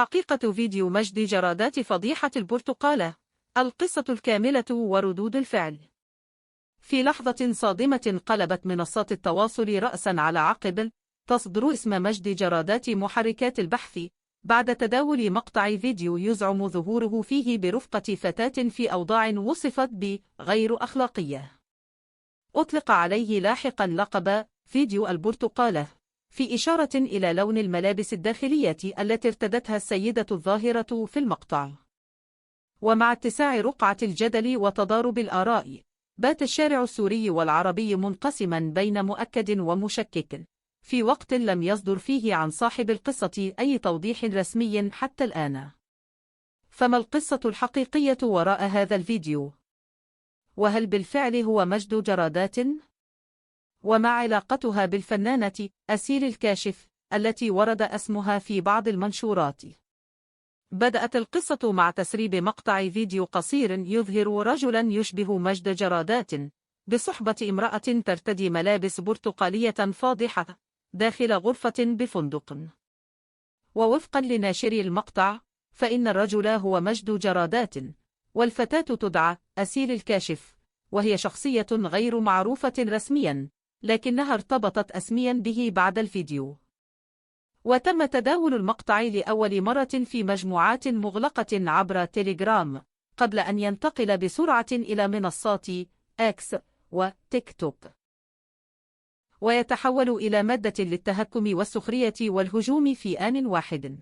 حقيقة فيديو مجد جرادات فضيحة البرتقالة، القصة الكاملة وردود الفعل. في لحظة صادمة قلبت منصات التواصل رأسا على عقب، تصدر اسم مجد جرادات محركات البحث بعد تداول مقطع فيديو يزعم ظهوره فيه برفقة فتاة في أوضاع وصفت بغير أخلاقية. أطلق عليه لاحقا لقب فيديو البرتقالة، في إشارة إلى لون الملابس الداخلية التي ارتدتها السيدة الظاهرة في المقطع. ومع اتساع رقعة الجدل وتضارب الآراء، بات الشارع السوري والعربي منقسما بين مؤكد ومشكك، في وقت لم يصدر فيه عن صاحب القصة أي توضيح رسمي حتى الآن. فما القصة الحقيقية وراء هذا الفيديو؟ وهل بالفعل هو مجد جرادات؟ وما علاقتها بالفنانة أسيل الكاشف التي ورد اسمها في بعض المنشورات؟ بدأت القصة مع تسريب مقطع فيديو قصير يظهر رجلا يشبه مجد جرادات بصحبة امرأة ترتدي ملابس برتقالية فاضحة داخل غرفة بفندق. ووفقا لناشري المقطع، فإن الرجل هو مجد جرادات، والفتاة تدعى أسيل الكاشف، وهي شخصية غير معروفة رسميا، لكنها ارتبطت اسميا به بعد الفيديو. وتم تداول المقطع لأول مرة في مجموعات مغلقة عبر تيليجرام، قبل أن ينتقل بسرعة إلى منصات إكس وتيك توك، ويتحول إلى مادة للتهكم والسخرية والهجوم في آن واحد.